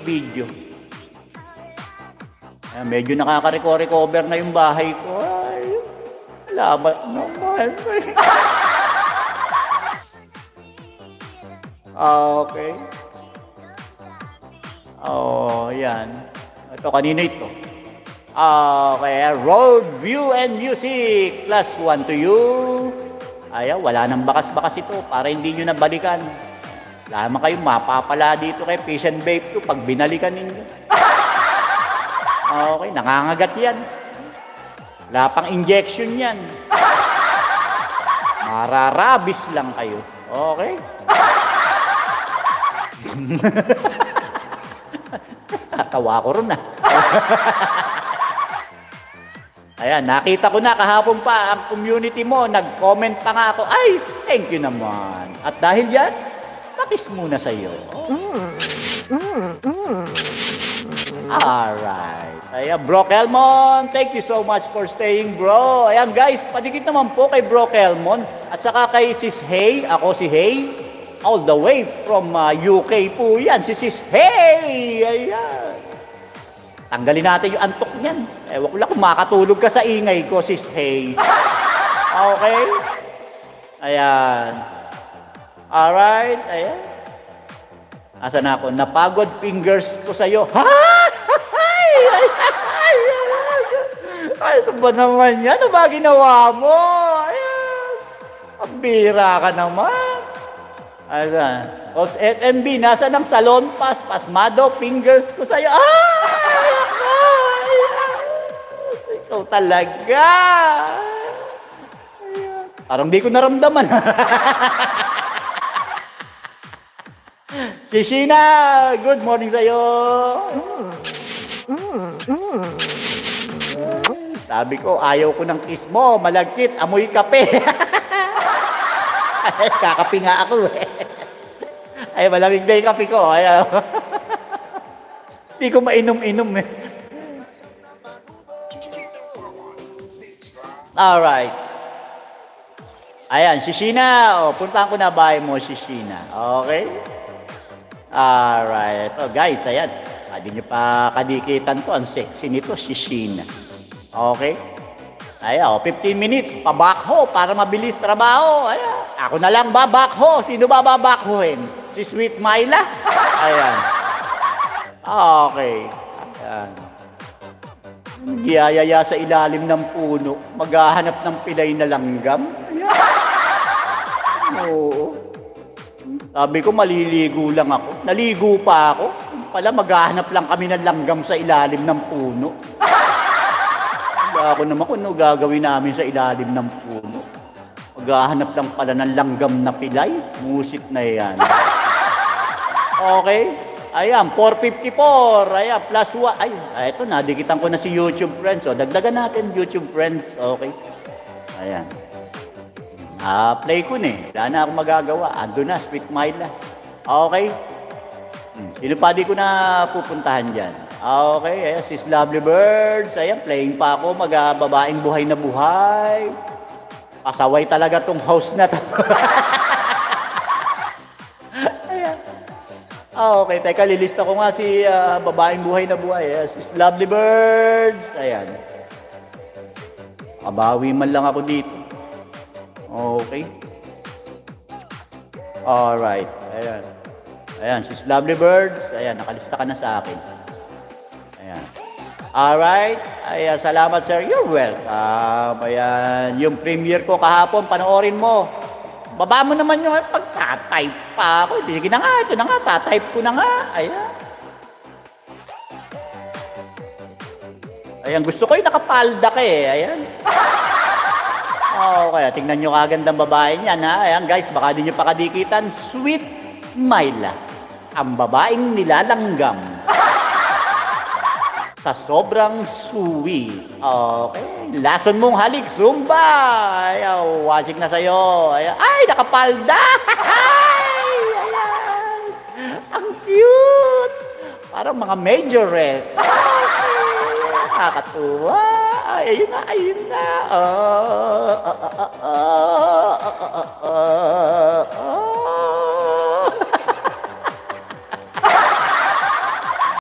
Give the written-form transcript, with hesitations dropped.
video. Ayan, medyo nakaka-recover na yung bahay ko. Ay, salamat naman. Okay. Oh, yan. Ito, kanino ito? Okay, Road View and Music. +1 to you. Ayaw, wala nang bakas-bakas ito para hindi nyo nabalikan. Lama kayo mapapala dito kay Fish and Vape 2 pag binalikan ninyo. Okay, nangangagat yan. Wala pang injection yan. Mararabis lang kayo. Okay? Tawa ko rin Ayan, nakita ko na kahapon pa ang community mo. Nag-comment pa nga ako. Ay, thank you naman. At dahil dyan, nakis muna sa'yo. Alright. Ayan, Bro Kelmon, thank you so much for staying, bro. Ayan, guys, padikit naman po kay Bro Kelmon. At saka kay Sis Hey, ako si Hey. All the way from UK po yan, si Sis Hey. Ayan. Tanggalin natin yung antok niyan. Ewan ko lang kung makatulog ka sa ingay ko, Sis Hey. Okay? Ayan. Alright, ayan. Asan ako? Napagod fingers ko sa'yo. Ha? Ay, ito ba naman yan? Ano ba ginawa mo? Ayan. Pambira ka naman. Asan? Os FMB, nasa ng salon pass, pasmado, fingers ko sa'yo. Ay! Ikaw talaga. Ayan. Parang di ko naramdaman. Si Sheena, good morning sa'yo. Sabi ko, ayaw ko ng kiss mo, malagkit, amoy kape. Kakape nga ako Ay, malamig na yung kape ko. Ayaw. Hindi ko mainom-inom Alright. Ayan, si Sheena. Puntahan ko na bahay mo, si Sheena. Okay? Alright. Guys, ayan. Hindi nyo pa kadikitan to. Ang sexy nito, si Sheena. Okay? Ayan, 15 minutes, pa-backho para mabilis trabaho. Ayan. Ako na lang ba-backho? Sino ba ba-backhoin? Si Sweet Myla? Ayan. Okay. Ayan. Giyayaya sa ilalim ng puno, maghahanap ng pilay na langgam. Ayan. Oo. Sabi ko, maliligo lang ako. Naligo pa ako. Pala, maghahanap lang kami ng langgam sa ilalim ng puno. Ako naman kung ano gagawin namin sa ilalim ng puno. Maghahanap lang pala ng langgam na pilay. Musit na yan. Okay? Ayan, 454. Ayan, +1. Ay, ito, nadikitan ko na si YouTube friends. O, dagdagan natin YouTube friends. Okay? Ayan. Play ko na Wala na akong magagawa. Ando na, Sweet Myla. Okay? Sino pa di ko na pupuntahan dyan? Okay, ayan, Sis Lovely Birds. Ayan, playing pa ako. Babaeng buhay na buhay. Pasaway talaga tong house na to. Ayan. Okay, teka, lilista ko nga si babaeng buhay na buhay. Ayan, Sis Lovely Birds. Ayan. Mabawi man lang ako dito. Okay. Alright. Ayan. Ayan, Sis Lovely Birds. Ayan, nakalista ka na sa akin. Ayan. Alright. Ayan, salamat sir. You're welcome. Ayan, yung premiere ko kahapon, panoorin mo. Baba mo naman yung pagtatype pa ako. Sige na nga, ito na nga, tatype ko na nga. Ayan. Ayan, gusto ko yung nakapalda ka Ayan. Okay, tingnan nyo kagandang babae niyan ha. Ayan guys, baka din nyo pakadikitan. Sweet Myla, ang babaeng nilalanggam. Sa sobrang sweet. Okay, lason mong halik, Zumba. Ayan, wasik na sa'yo. Ayan. Ay, nakapalda. Ay, ayan. Ang cute. Parang mga majorette. Nakakatuwa. Ayun na, ayun na.